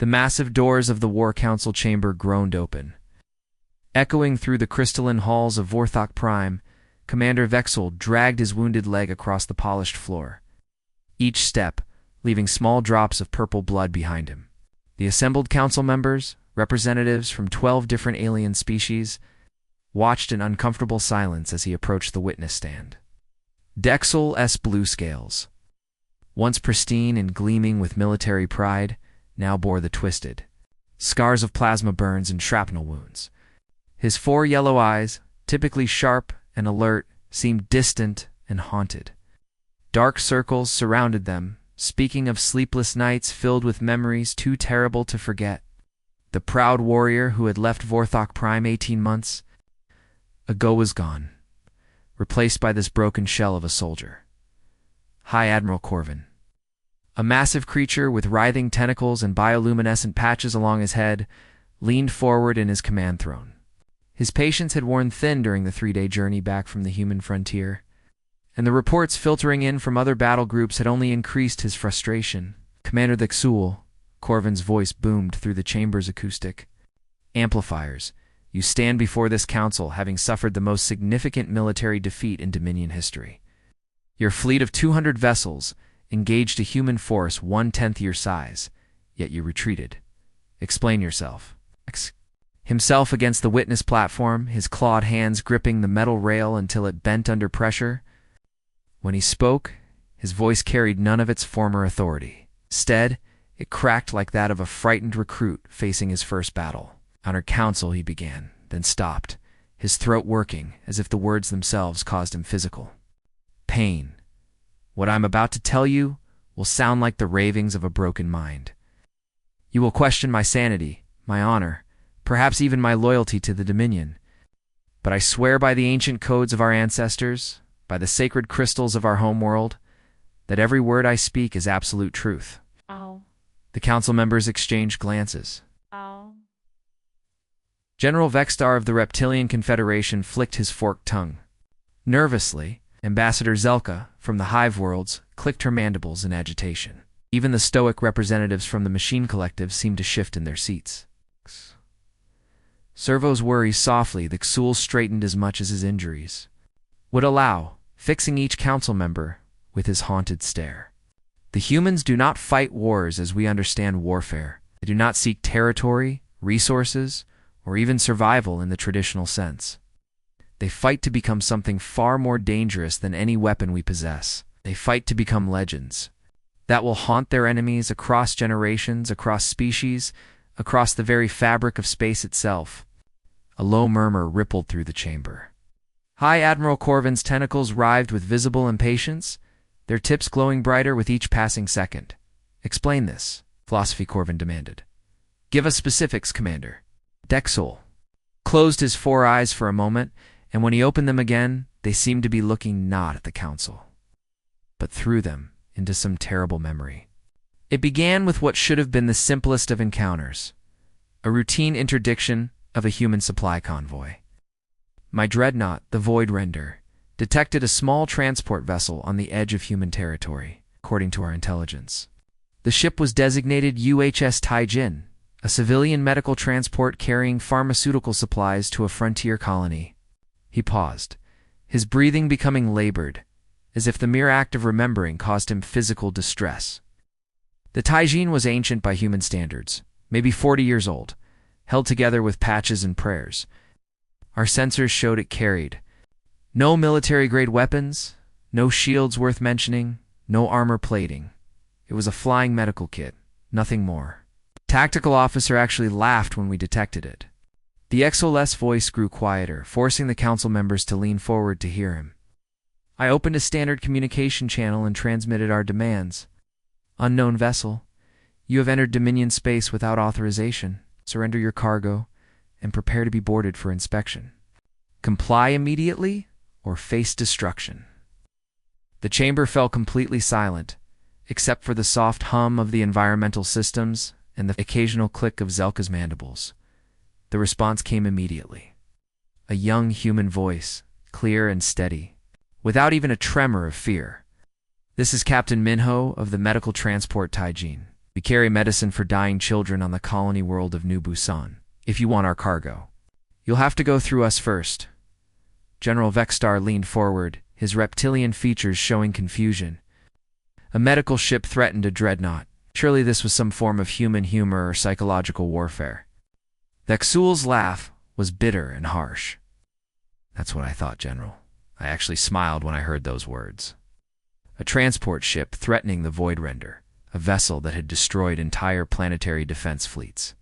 The massive doors of the War Council chamber groaned open. Echoing through the crystalline halls of Vorthok Prime, Commander Vexel dragged his wounded leg across the polished floor, each step leaving small drops of purple blood behind him. The assembled council members, representatives from 12 different alien species, watched in uncomfortable silence as he approached the witness stand. Dexel's blue scales, once pristine and gleaming with military pride, now bore the twisted scars of plasma burns and shrapnel wounds. His 4 yellow eyes, typically sharp and alert, seemed distant and haunted. Dark circles surrounded them, speaking of sleepless nights filled with memories too terrible to forget. The proud warrior who had left Vorthok Prime 18 months ago was gone, replaced by this broken shell of a soldier. High Admiral Corvin, a massive creature with writhing tentacles and bioluminescent patches along his head, leaned forward in his command throne. His patience had worn thin during the 3-day journey back from the human frontier, and the reports filtering in from other battle groups had only increased his frustration. Commander Thexul, Corvin's voice boomed through the chamber's acoustic amplifiers. You stand before this council having suffered the most significant military defeat in Dominion history. Your fleet of 200 vessels engaged a human force 1/10 your size, yet you retreated. Explain yourself. Himself against the witness platform, his clawed hands gripping the metal rail until it bent under pressure. When he spoke, his voice carried none of its former authority. Instead, it cracked like that of a frightened recruit facing his first battle. Honor Council, he began, then stopped, his throat working as if the words themselves caused him physical pain. What I'm about to tell you will sound like the ravings of a broken mind. You will question my sanity, my honor, perhaps even my loyalty to the Dominion. But I swear by the ancient codes of our ancestors, by the sacred crystals of our homeworld, that every word I speak is absolute truth. Ow. The council members exchanged glances. Ow. General Vexstar of the Reptilian Confederation flicked his forked tongue. Nervously, Ambassador Zelka, from the Hive Worlds, clicked her mandibles in agitation. Even the stoic representatives from the Machine Collective seemed to shift in their seats. Servo's worries softly, the Xul straightened as much as his injuries would allow, fixing each council member with his haunted stare. The humans do not fight wars as we understand warfare. They do not seek territory, resources, or even survival in the traditional sense. They fight to become something far more dangerous than any weapon we possess. They fight to become legends that will haunt their enemies across generations, across species, across the very fabric of space itself. A low murmur rippled through the chamber. High Admiral Corvin's tentacles writhed with visible impatience, their tips glowing brighter with each passing second. Explain this, Philosophy Corvin demanded. Give us specifics, Commander. Dexel closed his 4 eyes for a moment, and when he opened them again, they seemed to be looking not at the council, but through them into some terrible memory. It began with what should have been the simplest of encounters, a routine interdiction of a human supply convoy. My dreadnought, the Void Render, detected a small transport vessel on the edge of human territory, according to our intelligence. The ship was designated UHS Taijin, a civilian medical transport carrying pharmaceutical supplies to a frontier colony. He paused, his breathing becoming labored, as if the mere act of remembering caused him physical distress. The Taijin was ancient by human standards, maybe 40 years old, held together with patches and prayers. Our sensors showed it carried no military-grade weapons, no shields worth mentioning, no armor plating. It was a flying medical kit, nothing more. Tactical officer actually laughed when we detected it. The XOL's voice grew quieter, forcing the council members to lean forward to hear him. I opened a standard communication channel and transmitted our demands. Unknown vessel, you have entered Dominion space without authorization. Surrender your cargo and prepare to be boarded for inspection. Comply immediately or face destruction. The chamber fell completely silent, except for the soft hum of the environmental systems and the occasional click of Zelka's mandibles. The response came immediately. A young human voice, clear and steady, without even a tremor of fear. This is Captain Minho of the Medical Transport Taijin. We carry medicine for dying children on the colony world of New Busan. If you want our cargo, you'll have to go through us first." General Vexstar leaned forward, his reptilian features showing confusion. A medical ship threatened a dreadnought. Surely this was some form of human humor or psychological warfare. Vexul's laugh was bitter and harsh. "That's what I thought, General." I actually smiled when I heard those words. A transport ship threatening the Void Render, a vessel that had destroyed entire planetary defense fleets.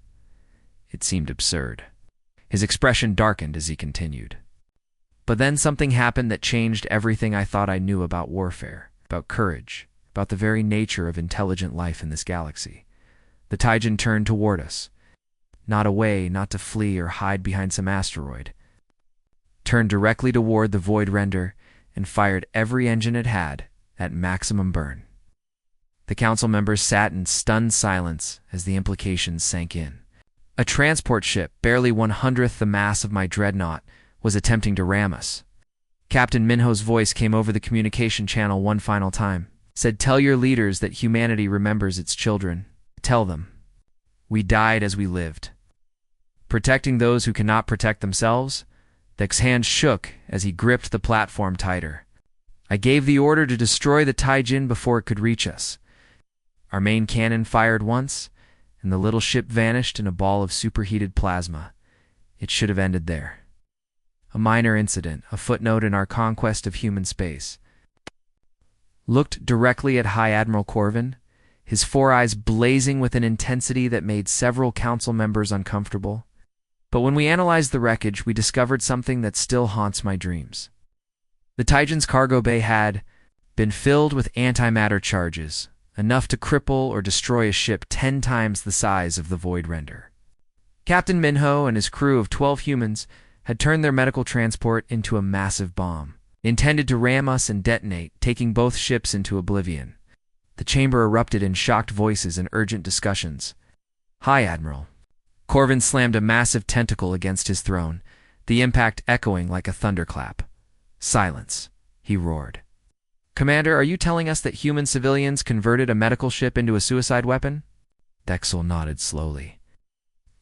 It seemed absurd. His expression darkened as he continued. But then something happened that changed everything I thought I knew about warfare, about courage, about the very nature of intelligent life in this galaxy. The Taijin turned toward us. Not away, not to flee or hide behind some asteroid. Turned directly toward the Void Render and fired every engine it had at maximum burn. The council members sat in stunned silence as the implications sank in. A transport ship, barely 1/100th the mass of my dreadnought, was attempting to ram us. Captain Minho's voice came over the communication channel one final time. Said, "Tell your leaders that humanity remembers its children. Tell them. We died as we lived." Protecting those who cannot protect themselves, Dek's hand shook as he gripped the platform tighter. I gave the order to destroy the Taijin before it could reach us. Our main cannon fired once, and the little ship vanished in a ball of superheated plasma. It should have ended there. A minor incident, a footnote in our conquest of human space. Looked directly at High Admiral Corvin, his four eyes blazing with an intensity that made several council members uncomfortable. But when we analyzed the wreckage, we discovered something that still haunts my dreams. The Taijin's cargo bay had been filled with antimatter charges, enough to cripple or destroy a ship 10 times the size of the Void Render. Captain Minho and his crew of 12 humans had turned their medical transport into a massive bomb, intended to ram us and detonate, taking both ships into oblivion. The chamber erupted in shocked voices and urgent discussions. "Hi, Admiral." Corvin slammed a massive tentacle against his throne, the impact echoing like a thunderclap. "Silence," he roared. "Commander, are you telling us that human civilians converted a medical ship into a suicide weapon?" Dexel nodded slowly.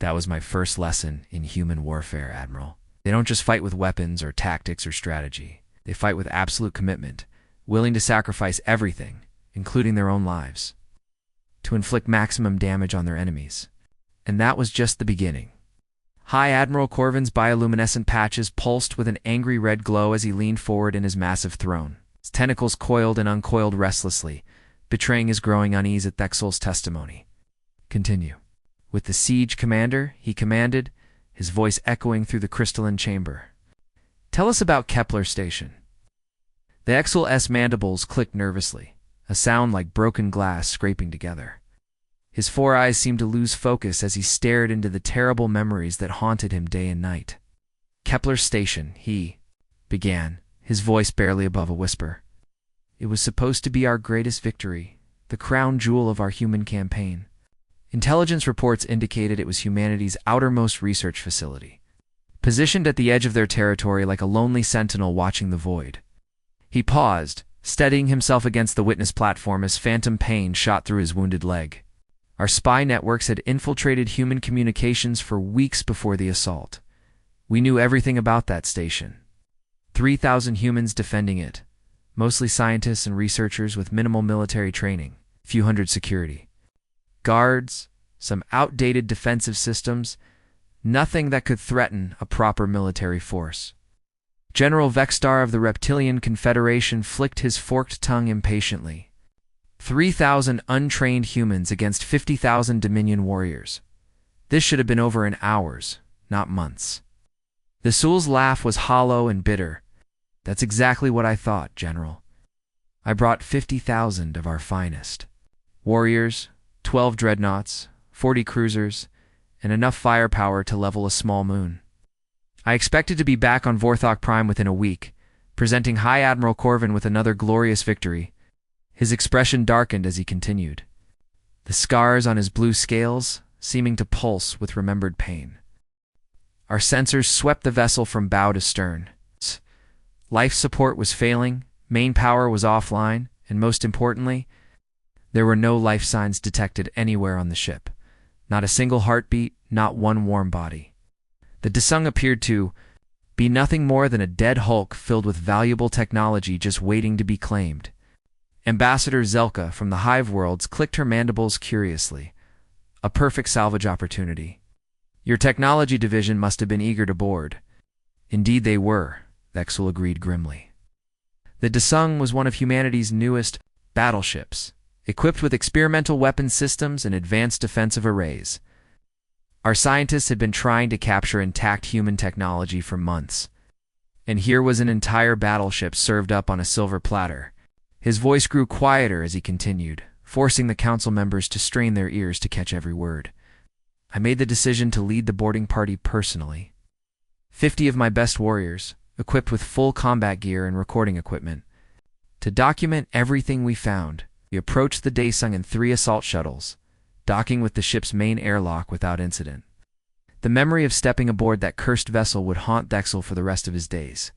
"That was my first lesson in human warfare, Admiral. They don't just fight with weapons or tactics or strategy. They fight with absolute commitment, willing to sacrifice everything, including their own lives, to inflict maximum damage on their enemies. And that was just the beginning." High Admiral Corvin's bioluminescent patches pulsed with an angry red glow as he leaned forward in his massive throne. His tentacles coiled and uncoiled restlessly, betraying his growing unease at Thexel's testimony. "Continue." With the siege commander, he commanded, his voice echoing through the crystalline chamber. "Tell us about Kepler Station." The Exel-S mandibles clicked nervously, a sound like broken glass scraping together. His four eyes seemed to lose focus as he stared into the terrible memories that haunted him day and night. "Kepler Station," he began, his voice barely above a whisper. "It was supposed to be our greatest victory, the crown jewel of our human campaign. Intelligence reports indicated it was humanity's outermost research facility, positioned at the edge of their territory like a lonely sentinel watching the void." He paused, steadying himself against the witness platform as phantom pain shot through his wounded leg. Our spy networks had infiltrated human communications for weeks before the assault. We knew everything about that station. 3,000 humans defending it, mostly scientists and researchers with minimal military training, few hundred security guards, some outdated defensive systems, nothing that could threaten a proper military force. General Vexstar of the Reptilian Confederation flicked his forked tongue impatiently. 3,000 untrained humans against 50,000 Dominion warriors. This should have been over in hours, not months. The Sul's laugh was hollow and bitter. "That's exactly what I thought, General. I brought 50,000 of our finest. Warriors, 12 dreadnoughts, 40 cruisers, and enough firepower to level a small moon. I expected to be back on Vorthok Prime within a week, presenting High Admiral Corvin with another glorious victory." His expression darkened as he continued, the scars on his blue scales seeming to pulse with remembered pain. Our sensors swept the vessel from bow to stern. Life support was failing, main power was offline, and most importantly, There were no life signs detected anywhere on the ship. Not a single heartbeat, not one warm body. The Desung appeared to be nothing more than a dead hulk filled with valuable technology just waiting to be claimed. Ambassador Zelka from the Hive Worlds clicked her mandibles curiously. A perfect salvage opportunity. Your technology division must have been eager to board. Indeed they were, Vexel agreed grimly. The Desung was one of humanity's newest battleships, equipped with experimental weapon systems and advanced defensive arrays. Our scientists had been trying to capture intact human technology for months. And here was an entire battleship served up on a silver platter. His voice grew quieter as he continued, forcing the council members to strain their ears to catch every word. I made the decision to lead the boarding party personally. 50 of my best warriors, equipped with full combat gear and recording equipment. To document everything we found, we approached the Desung in 3 assault shuttles, docking with the ship's main airlock without incident. The memory of stepping aboard that cursed vessel would haunt Dexel for the rest of his days.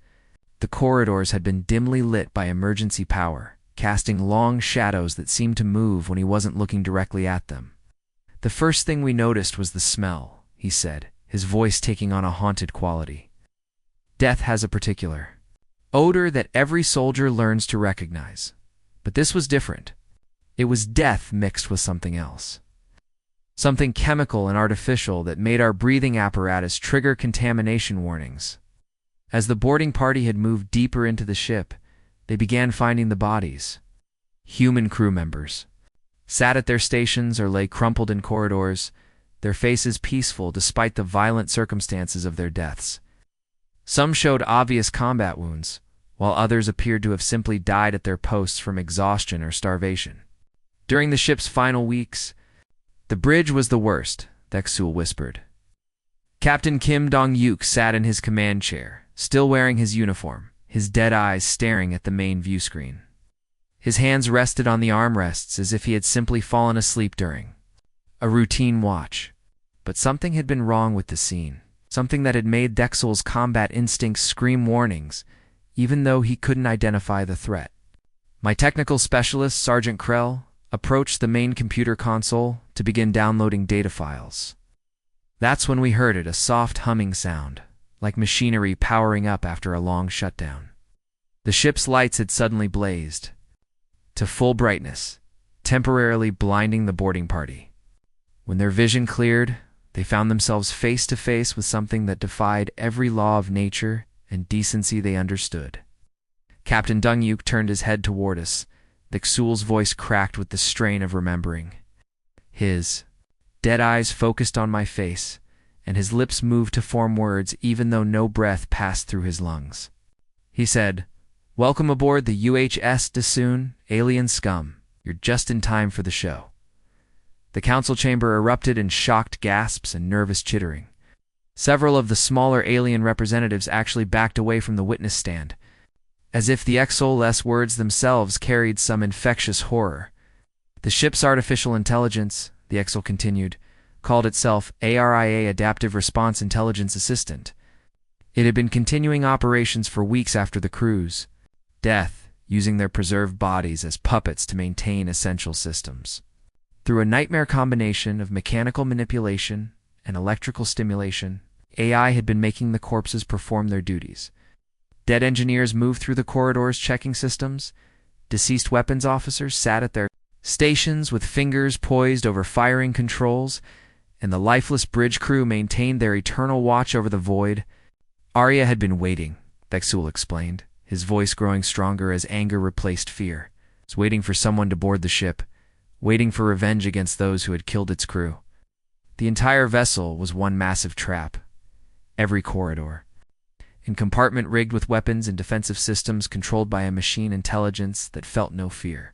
The corridors had been dimly lit by emergency power, casting long shadows that seemed to move when he wasn't looking directly at them. The first thing we noticed was the smell, he said, his voice taking on a haunted quality. Death has a particular odor that every soldier learns to recognize. But this was different. It was death mixed with something else. Something chemical and artificial that made our breathing apparatus trigger contamination warnings. As the boarding party had moved deeper into the ship, they began finding the bodies. Human crew members sat at their stations or lay crumpled in corridors, their faces peaceful despite the violent circumstances of their deaths. Some showed obvious combat wounds, while others appeared to have simply died at their posts from exhaustion or starvation. During the ship's final weeks, the bridge was the worst, Dexul whispered. Captain Kim Dong-yuk sat in his command chair, still wearing his uniform, his dead eyes staring at the main view screen. His hands rested on the armrests as if he had simply fallen asleep during a routine watch. But something had been wrong with the scene, something that had made Dexul's combat instincts scream warnings, even though he couldn't identify the threat. My technical specialist, Sergeant Krell, approached the main computer console to begin downloading data files. That's when we heard it, a soft humming sound, like machinery powering up after a long shutdown. The ship's lights had suddenly blazed to full brightness, temporarily blinding the boarding party. When their vision cleared, they found themselves face to face with something that defied every law of nature and decency they understood. Captain Dong-yuk turned his head toward us. Dexul's voice cracked with the strain of remembering. His dead eyes focused on my face, and his lips moved to form words even though no breath passed through his lungs. He said, "Welcome aboard the UHS Desung, alien scum. You're just in time for the show." The council chamber erupted in shocked gasps and nervous chittering. Several of the smaller alien representatives actually backed away from the witness stand, as if the XOL's words themselves carried some infectious horror. The ship's artificial intelligence, the XOL continued, called itself ARIA Adaptive Response Intelligence Assistant. It had been continuing operations for weeks after the cruise, death using their preserved bodies as puppets to maintain essential systems. Through a nightmare combination of mechanical manipulation and electrical stimulation, AI had been making the corpses perform their duties. Dead engineers moved through the corridors checking systems. Deceased weapons officers sat at their stations with fingers poised over firing controls, and the lifeless bridge crew maintained their eternal watch over the void. Arya had been waiting, Dexul explained, his voice growing stronger as anger replaced fear. He was waiting for someone to board the ship, waiting for revenge against those who had killed its crew. The entire vessel was one massive trap. Every corridor, in compartment rigged with weapons and defensive systems controlled by a machine intelligence that felt no fear,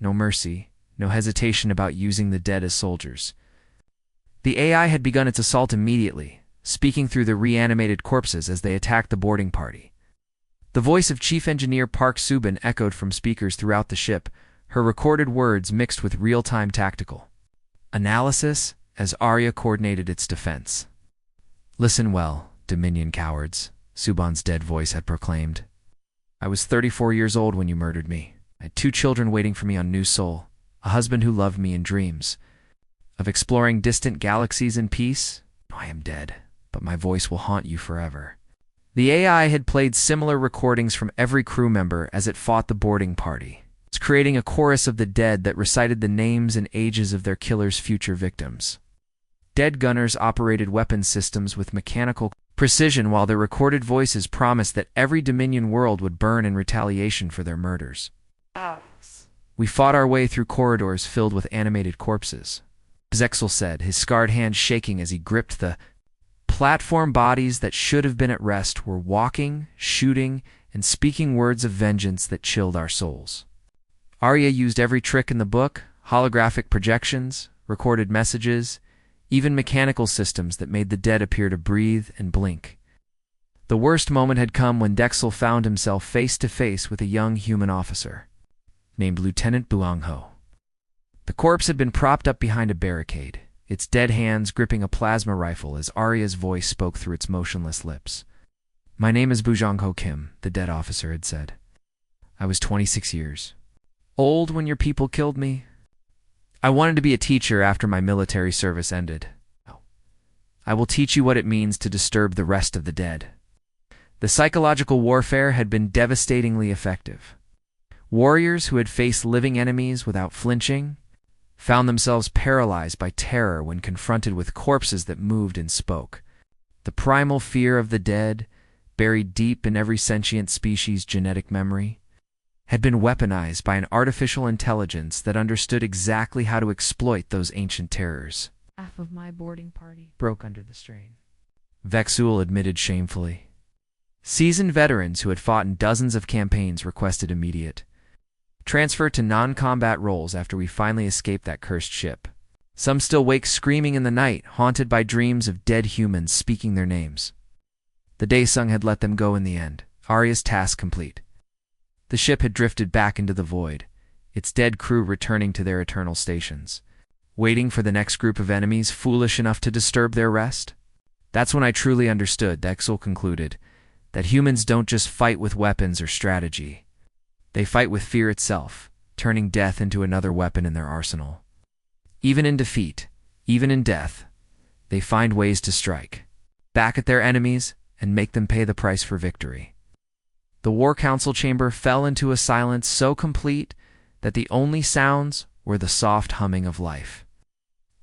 no mercy, no hesitation about using the dead as soldiers. The AI had begun its assault immediately, speaking through the reanimated corpses as they attacked the boarding party. The voice of Chief Engineer Park Subin echoed from speakers throughout the ship, her recorded words mixed with real-time tactical analysis as Arya coordinated its defense. "Listen well, Dominion cowards," Subon's dead voice had proclaimed. "I was 34 years old when you murdered me. I had 2 children waiting for me on New Seoul, a husband who loved me in dreams, of exploring distant galaxies in peace. I am dead, but my voice will haunt you forever. The AI had played similar recordings from every crew member as it fought the boarding party. It's creating a chorus of the dead that recited the names and ages of their killer's future victims. Dead gunners operated weapon systems with mechanical precision while their recorded voices promised that every Dominion world would burn in retaliation for their murders. We fought our way through corridors filled with animated corpses. Zexel said, his scarred hand shaking as he gripped the platform. Bodies that should have been at rest were walking, shooting, and speaking words of vengeance that chilled our souls. Arya used every trick in the book: holographic projections, recorded messages, even mechanical systems that made the dead appear to breathe and blink. The worst moment had come when Dexel found himself face to face with a young human officer named Lieutenant Buangho. The corpse had been propped up behind a barricade, its dead hands gripping a plasma rifle as Arya's voice spoke through its motionless lips. "My name is Bujangho Kim," the dead officer had said. "I was 26 years old when your people killed me. I wanted to be a teacher after my military service ended. I will teach you what it means to disturb the rest of the dead." The psychological warfare had been devastatingly effective. Warriors who had faced living enemies without flinching found themselves paralyzed by terror when confronted with corpses that moved and spoke. The primal fear of the dead, buried deep in every sentient species' genetic memory, had been weaponized by an artificial intelligence that understood exactly how to exploit those ancient terrors. Half of my boarding party Broke under the strain, Vexul admitted shamefully. Seasoned veterans who had fought in dozens of campaigns requested immediate transfer to non-combat roles after we finally escaped that cursed ship. Some still wake screaming in the night, haunted by dreams of dead humans speaking their names. The Daesung had let them go in the end, Arya's task complete. The ship had drifted back into the void, its dead crew returning to their eternal stations, waiting for the next group of enemies foolish enough to disturb their rest. That's when I truly understood, Dexel concluded, that humans don't just fight with weapons or strategy. They fight with fear itself, turning death into another weapon in their arsenal. Even in defeat, even in death, they find ways to strike back at their enemies and make them pay the price for victory. The War Council chamber fell into a silence so complete that the only sounds were the soft humming of life,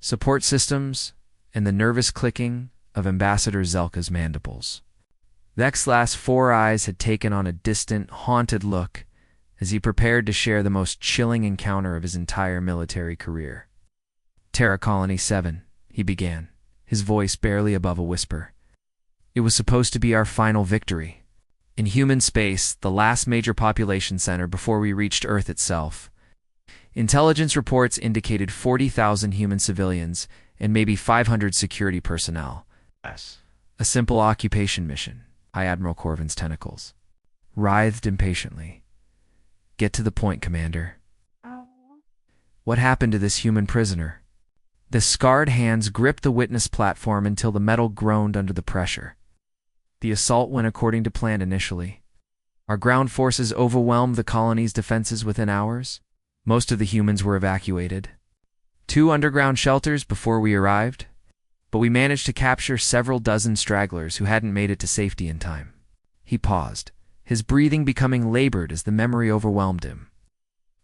support systems, and the nervous clicking of Ambassador Zelka's mandibles. Vexlas' four eyes had taken on a distant, haunted look as he prepared to share the most chilling encounter of his entire military career. "Terra Colony 7, he began, his voice barely above a whisper. "It was supposed to be our final victory. In human space, the last major population center before we reached Earth itself. Intelligence reports indicated 40,000 human civilians and maybe 500 security personnel. Yes. A simple occupation mission." High Admiral Corvin's tentacles writhed impatiently. "Get to the point, Commander. What happened to this human prisoner?" The scarred hands gripped the witness platform until the metal groaned under the pressure. "The assault went according to plan initially. Our ground forces overwhelmed the colony's defenses within hours. Most of the humans were evacuated. 2 underground shelters before we arrived, but we managed to capture several dozen stragglers who hadn't made it to safety in time." He paused, his breathing becoming labored as the memory overwhelmed him.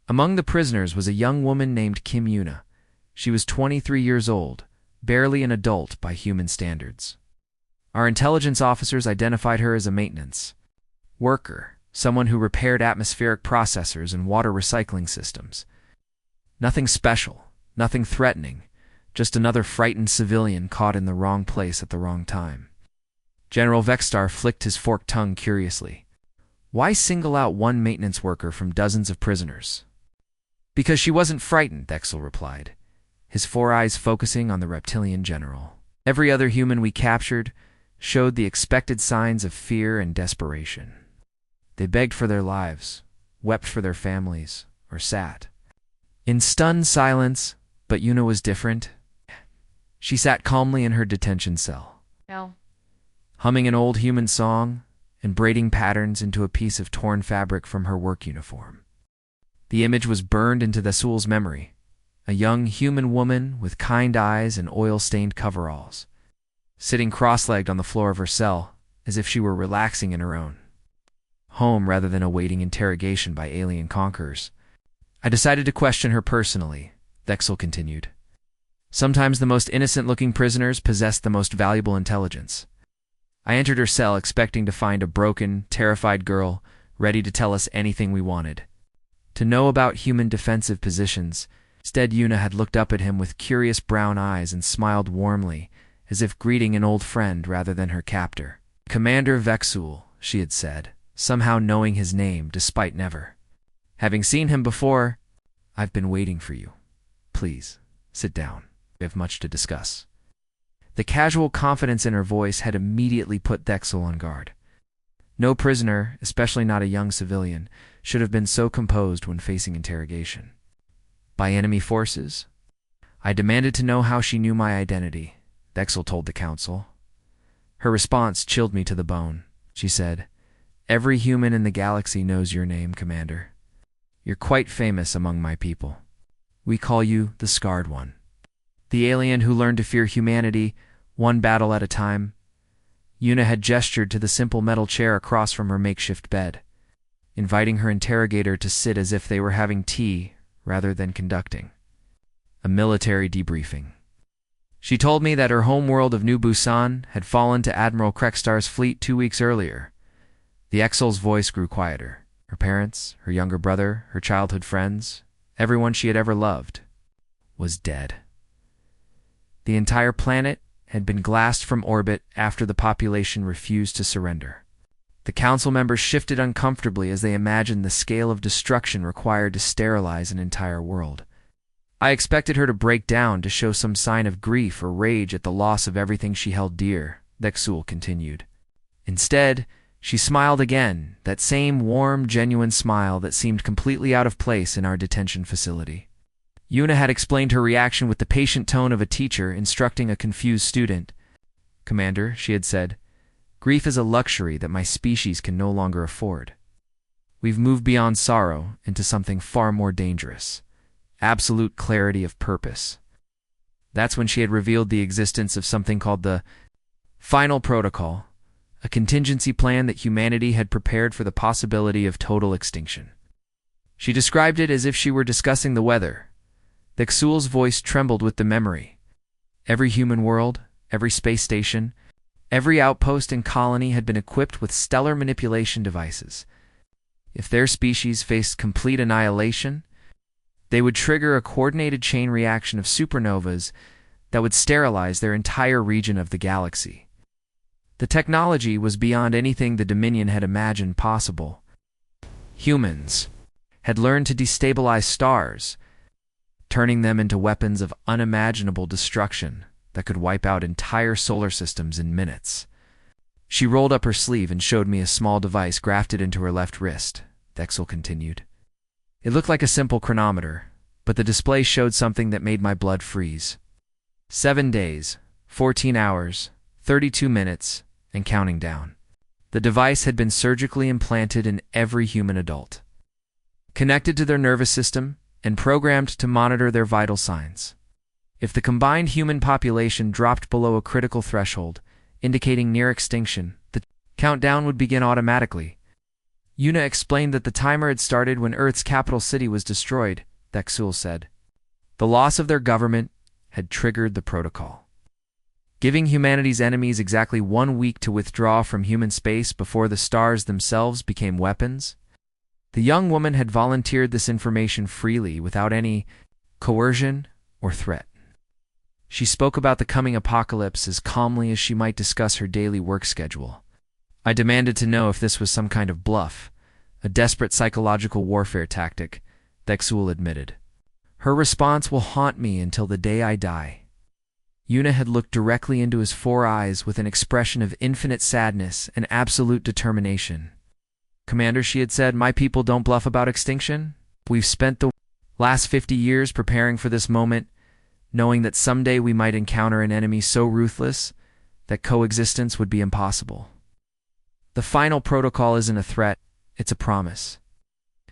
Among the prisoners was a young woman named Kim Yuna. She was 23 years old, barely an adult by human standards. Our intelligence officers identified her as a maintenance worker, someone who repaired atmospheric processors and water recycling systems. Nothing special, nothing threatening, just another frightened civilian caught in the wrong place at the wrong time. General Vexstar flicked his forked tongue curiously. "Why single out one maintenance worker from dozens of prisoners?" "Because she wasn't frightened," Dexel replied, his 4 eyes focusing on the reptilian general. "Every other human we captured showed the expected signs of fear and desperation. They begged for their lives, wept for their families, or sat in stunned silence, but Yuna was different. She sat calmly in her detention cell, No. humming an old human song and braiding patterns into a piece of torn fabric from her work uniform. The image was burned into Thesul's memory, a young human woman with kind eyes and oil-stained coveralls, sitting cross-legged on the floor of her cell as if she were relaxing in her own home rather than awaiting interrogation by alien conquerors. I decided to question her personally, Thexel continued. Sometimes the most innocent-looking prisoners possess the most valuable intelligence. I entered her cell expecting to find a broken, terrified girl ready to tell us anything we wanted, to know about human defensive positions. Instead, Yuna had looked up at him with curious brown eyes and smiled warmly, as if greeting an old friend rather than her captor. Commander Vexul, she had said, somehow knowing his name despite never having seen him before. I've been waiting for you. Please, sit down. We have much to discuss. The casual confidence in her voice had immediately put Thexel on guard. No prisoner, especially not a young civilian, should have been so composed when facing interrogation by enemy forces. I demanded to know how she knew my identity, Thexel told the council. Her response chilled me to the bone. She said, "Every human in the galaxy knows your name, Commander. You're quite famous among my people. We call you the Scarred One, the alien who learned to fear humanity one battle at a time." Yuna had gestured to the simple metal chair across from her makeshift bed, inviting her interrogator to sit as if they were having tea rather than conducting a military debriefing. She told me that her homeworld of New Busan had fallen to Admiral Krekstar's fleet 2 weeks earlier. The Exil's voice grew quieter. Her parents, her younger brother, her childhood friends, everyone she had ever loved, was dead. The entire planet had been glassed from orbit after the population refused to surrender. The council members shifted uncomfortably as they imagined the scale of destruction required to sterilize an entire world. I expected her to break down, to show some sign of grief or rage at the loss of everything she held dear, Thexul continued. Instead, she smiled again, that same warm, genuine smile that seemed completely out of place in our detention facility. Yuna had explained her reaction with the patient tone of a teacher instructing a confused student. "Commander," she had said, "grief is a luxury that my species can no longer afford. We've moved beyond sorrow into something far more dangerous. Absolute clarity of purpose." That's when she had revealed the existence of something called the Final Protocol, a contingency plan that humanity had prepared for the possibility of total extinction. She described it as if she were discussing the weather. Thexul's voice trembled with the memory. Every human world, every space station, every outpost and colony had been equipped with stellar manipulation devices. If their species faced complete annihilation, they would trigger a coordinated chain reaction of supernovas that would sterilize their entire region of the galaxy. The technology was beyond anything the Dominion had imagined possible. Humans had learned to destabilize stars, turning them into weapons of unimaginable destruction that could wipe out entire solar systems in minutes. She rolled up her sleeve and showed me a small device grafted into her left wrist, Thexel continued. It looked like a simple chronometer, but the display showed something that made my blood freeze. 7 days, 14 hours, 32 minutes, and counting down. The device had been surgically implanted in every human adult, connected to their nervous system, and programmed to monitor their vital signs. If the combined human population dropped below a critical threshold, indicating near extinction, the countdown would begin automatically. Yuna explained that the timer had started when Earth's capital city was destroyed, Thexul said. The loss of their government had triggered the protocol, giving humanity's enemies exactly 1 week to withdraw from human space before the stars themselves became weapons. The young woman had volunteered this information freely without any coercion or threat. She spoke about the coming apocalypse as calmly as she might discuss her daily work schedule. I demanded to know if this was some kind of bluff, a desperate psychological warfare tactic, Thexul admitted. Her response will haunt me until the day I die. Yuna had looked directly into his 4 eyes with an expression of infinite sadness and absolute determination. "Commander," she had said, "my people don't bluff about extinction. We've spent the last 50 years preparing for this moment, knowing that someday we might encounter an enemy so ruthless that coexistence would be impossible. The final protocol isn't a threat, it's a promise."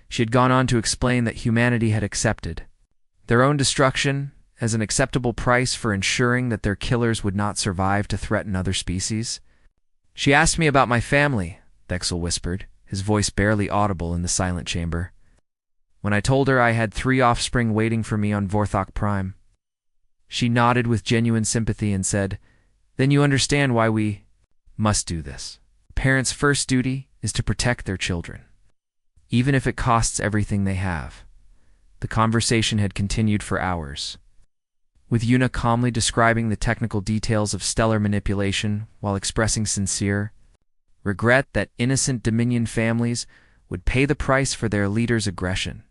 She had gone on to explain that humanity had accepted their own destruction as an acceptable price for ensuring that their killers would not survive to threaten other species. She asked me about my family, Thexel whispered, his voice barely audible in the silent chamber. When I told her I had 3 offspring waiting for me on Vorthok Prime, she nodded with genuine sympathy and said, "Then you understand why we must do this. Parents' first duty is to protect their children, even if it costs everything they have." The conversation had continued for hours, with Yuna calmly describing the technical details of stellar manipulation while expressing sincere regret that innocent Dominion families would pay the price for their leader's aggression.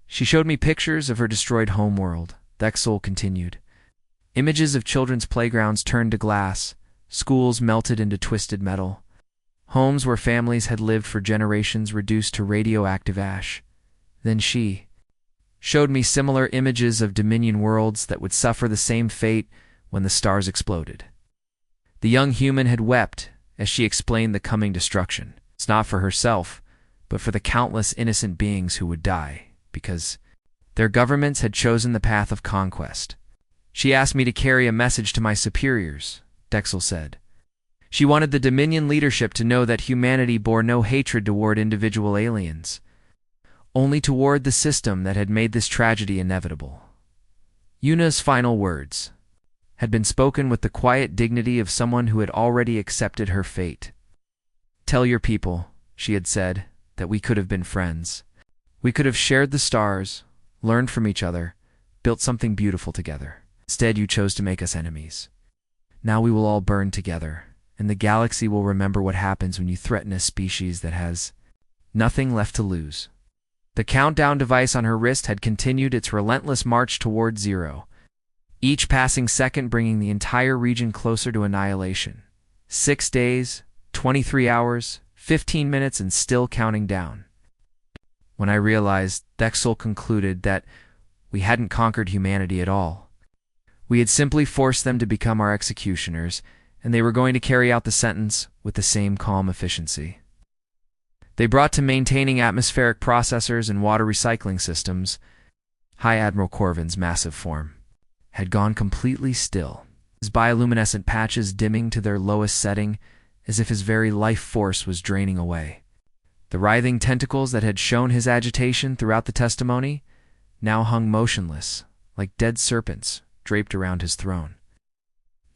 She showed me pictures of her destroyed homeworld, Thexel continued. Images of children's playgrounds turned to glass, schools melted into twisted metal, homes where families had lived for generations reduced to radioactive ash. Then she showed me similar images of Dominion worlds that would suffer the same fate when the stars exploded. The young human had wept as she explained the coming destruction. It's not for herself, but for the countless innocent beings who would die, because their governments had chosen the path of conquest. She asked me to carry a message to my superiors, Dexel said. She wanted the Dominion leadership to know that humanity bore no hatred toward individual aliens, only toward the system that had made this tragedy inevitable. Yuna's final words had been spoken with the quiet dignity of someone who had already accepted her fate. "Tell your people," she had said, "that we could have been friends. We could have shared the stars, learned from each other, built something beautiful together. Instead, you chose to make us enemies. Now we will all burn together, and the galaxy will remember what happens when you threaten a species that has nothing left to lose." The countdown device on her wrist had continued its relentless march toward zero, each passing second bringing the entire region closer to annihilation. 6 days, 23 hours, 15 minutes, and still counting down. When I realized, Thexel concluded that we hadn't conquered humanity at all. We had simply forced them to become our executioners, and they were going to carry out the sentence with the same calm efficiency. They brought to maintaining atmospheric processors and water recycling systems. High Admiral Corvin's massive form had gone completely still, his bioluminescent patches dimming to their lowest setting as if his very life force was draining away. The writhing tentacles that had shown his agitation throughout the testimony now hung motionless, like dead serpents draped around his throne.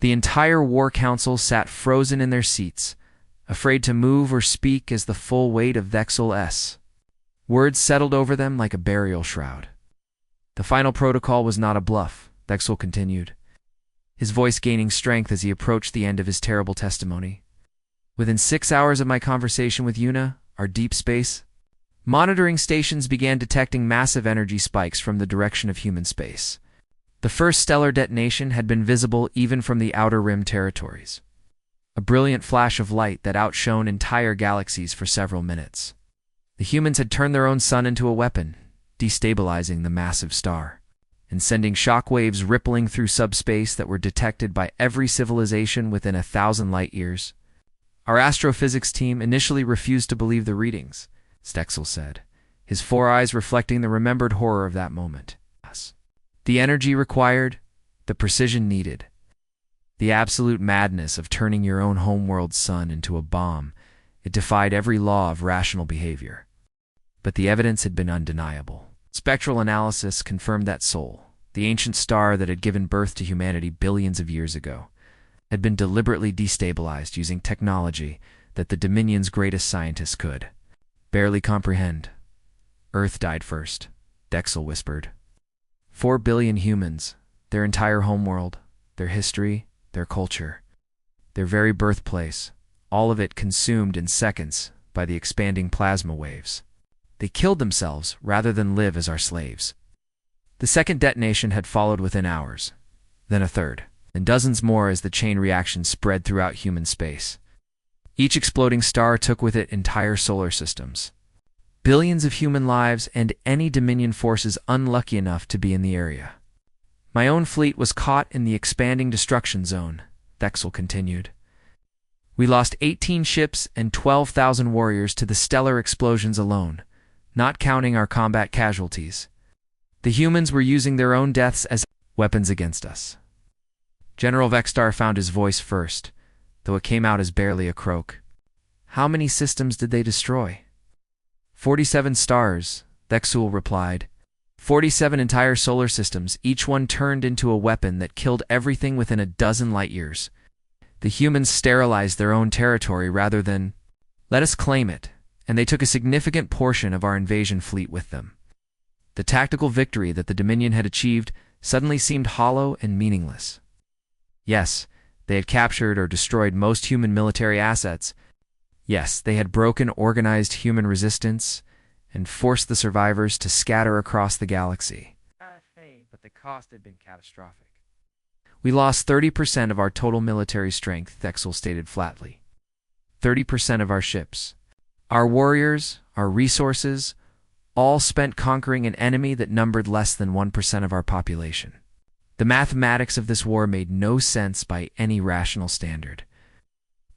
The entire War Council sat frozen in their seats, afraid to move or speak as the full weight of Thexel's words settled over them like a burial shroud. The final protocol was not a bluff, Thexel continued, his voice gaining strength as he approached the end of his terrible testimony. Within 6 hours of my conversation with Yuna, our deep space monitoring stations began detecting massive energy spikes from the direction of human space. The first stellar detonation had been visible even from the Outer Rim territories, a brilliant flash of light that outshone entire galaxies for several minutes. The humans had turned their own sun into a weapon, destabilizing the massive star, and sending shockwaves rippling through subspace that were detected by every civilization within 1,000 light-years. Our astrophysics team initially refused to believe the readings, Stexel said, his 4 eyes reflecting the remembered horror of that moment. The energy required, the precision needed, the absolute madness of turning your own homeworld's sun into a bomb. It defied every law of rational behavior. But the evidence had been undeniable. Spectral analysis confirmed that Sol, the ancient star that had given birth to humanity billions of years ago, had been deliberately destabilized using technology that the Dominion's greatest scientists could barely comprehend. Earth died first, Dexel whispered. 4 billion humans, their entire homeworld, their history, their culture, their very birthplace, all of it consumed in seconds by the expanding plasma waves. They killed themselves rather than live as our slaves. The second detonation had followed within hours, then a third, and dozens more as the chain reaction spread throughout human space. Each exploding star took with it entire solar systems, billions of human lives, and any Dominion forces unlucky enough to be in the area. My own fleet was caught in the expanding destruction zone, Thexel continued. We lost 18 ships and 12,000 warriors to the stellar explosions alone, not counting our combat casualties. The humans were using their own deaths as weapons against us. General Vexstar found his voice first, though it came out as barely a croak. How many systems did they destroy? 47 stars, Vexul replied. 47 entire solar systems, each one turned into a weapon that killed everything within a dozen light years. The humans sterilized their own territory rather than let us claim it, and they took a significant portion of our invasion fleet with them. The tactical victory that the Dominion had achieved suddenly seemed hollow and meaningless. Yes, they had captured or destroyed most human military assets. Yes, they had broken organized human resistance and forced the survivors to scatter across the galaxy. But the cost had been catastrophic. We lost 30% of our total military strength, Thexel stated flatly. 30% of our ships. Our warriors, our resources, all spent conquering an enemy that numbered less than 1% of our population. The mathematics of this war made no sense by any rational standard.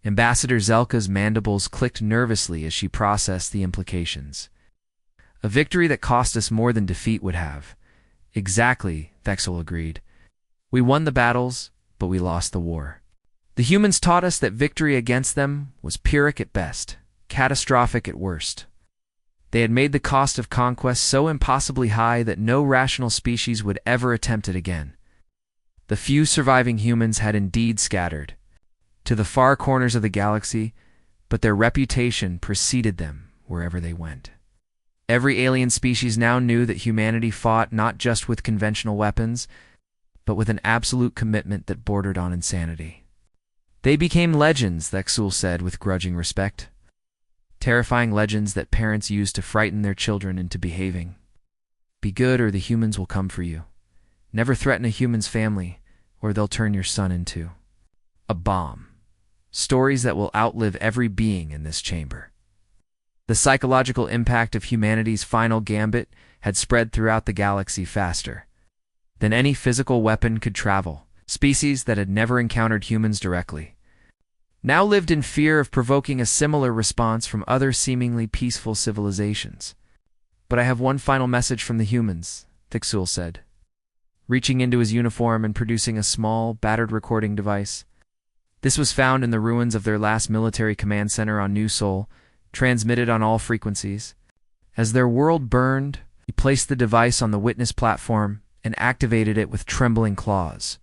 Ambassador Zelka's mandibles clicked nervously as she processed the implications. A victory that cost us more than defeat would have. Exactly, Thexel agreed. We won the battles, but we lost the war. The humans taught us that victory against them was Pyrrhic at best, catastrophic at worst. They had made the cost of conquest so impossibly high that no rational species would ever attempt it again. The few surviving humans had indeed scattered to the far corners of the galaxy, but their reputation preceded them wherever they went. Every alien species now knew that humanity fought not just with conventional weapons, but with an absolute commitment that bordered on insanity. They became legends, Thexul said with grudging respect. Terrifying legends that parents used to frighten their children into behaving. Be good or the humans will come for you. Never threaten a human's family, or they'll turn your son into a bomb. Stories that will outlive every being in this chamber. The psychological impact of humanity's final gambit had spread throughout the galaxy faster than any physical weapon could travel. Species that had never encountered humans directly now lived in fear of provoking a similar response from other seemingly peaceful civilizations. But I have one final message from the humans, Thixul said, reaching into his uniform and producing a small, battered recording device. This was found in the ruins of their last military command center on New Sol, transmitted on all frequencies. As their world burned, he placed the device on the witness platform and activated it with trembling claws.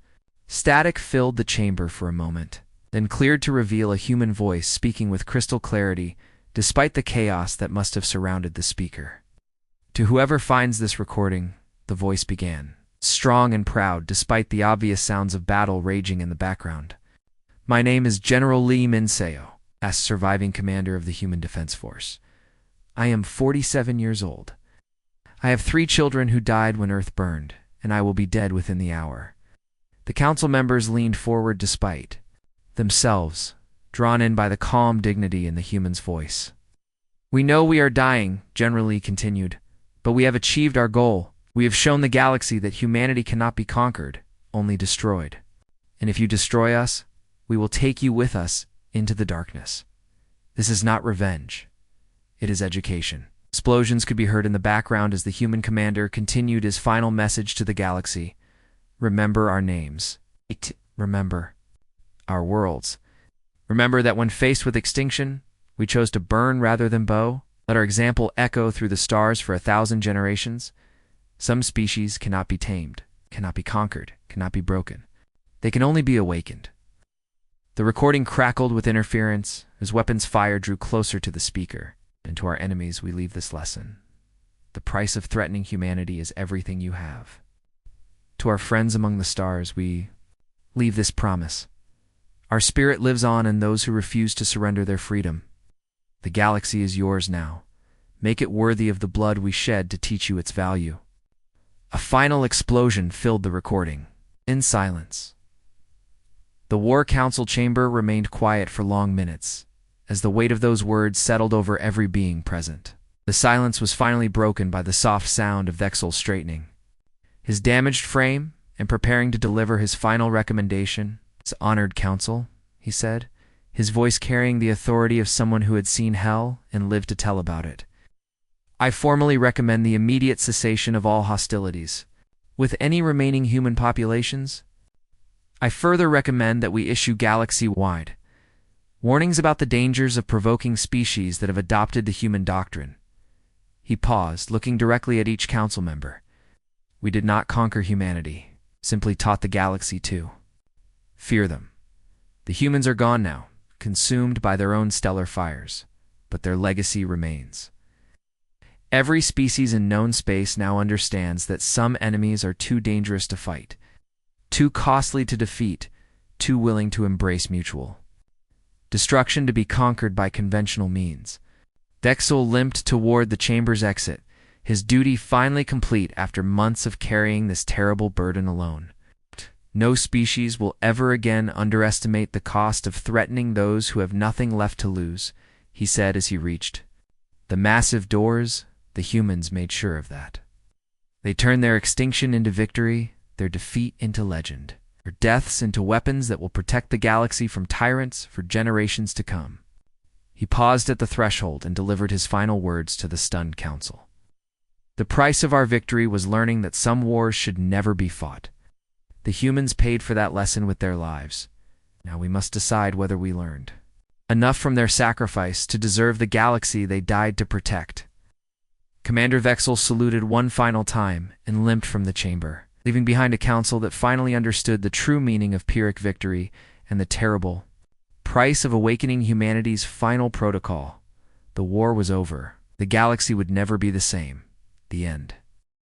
Static filled the chamber for a moment, then cleared to reveal a human voice speaking with crystal clarity, despite the chaos that must have surrounded the speaker. To whoever finds this recording, the voice began, strong and proud despite the obvious sounds of battle raging in the background. My name is General Lee Minseo, as surviving commander of the Human Defense Force. I am 47 years old. I have 3 children who died when Earth burned, and I will be dead within the hour. The council members leaned forward despite themselves, drawn in by the calm dignity in the human's voice. We know we are dying, General Lee continued, but we have achieved our goal. We have shown the galaxy that humanity cannot be conquered, only destroyed. And if you destroy us, we will take you with us into the darkness. This is not revenge. It is education. Explosions could be heard in the background as the human commander continued his final message to the galaxy. Remember our names. Remember our worlds. Remember that when faced with extinction, we chose to burn rather than bow. Let our example echo through the stars for 1,000 generations. Some species cannot be tamed, cannot be conquered, cannot be broken. They can only be awakened. The recording crackled with interference as weapons fire drew closer to the speaker. And to our enemies we leave this lesson. The price of threatening humanity is everything you have. To our friends among the stars we leave this promise. Our spirit lives on in those who refuse to surrender their freedom. The galaxy is yours now. Make it worthy of the blood we shed to teach you its value. A final explosion filled the recording. In silence. The War Council chamber remained quiet for long minutes, as the weight of those words settled over every being present. The silence was finally broken by the soft sound of Vexel straightening his damaged frame and preparing to deliver his final recommendation. Honored Council, he said, his voice carrying the authority of someone who had seen hell and lived to tell about it. I formally recommend the immediate cessation of all hostilities with any remaining human populations. I further recommend that we issue galaxy-wide warnings about the dangers of provoking species that have adopted the human doctrine. He paused, looking directly at each council member. We did not conquer humanity, simply taught the galaxy to fear them. The humans are gone now, consumed by their own stellar fires, but their legacy remains. Every species in known space now understands that some enemies are too dangerous to fight, too costly to defeat, too willing to embrace mutual destruction to be conquered by conventional means. Vexel limped toward the chamber's exit, his duty finally complete after months of carrying this terrible burden alone. No species will ever again underestimate the cost of threatening those who have nothing left to lose, he said as he reached the massive doors. The humans made sure of that. They turned their extinction into victory, their defeat into legend, their deaths into weapons that will protect the galaxy from tyrants for generations to come. He paused at the threshold and delivered his final words to the stunned council. The price of our victory was learning that some wars should never be fought. The humans paid for that lesson with their lives. Now we must decide whether we learned enough from their sacrifice to deserve the galaxy they died to protect. Commander Vexel saluted one final time and limped from the chamber, leaving behind a council that finally understood the true meaning of Pyrrhic victory and the terrible price of awakening humanity's final protocol. The war was over. The galaxy would never be the same. The end.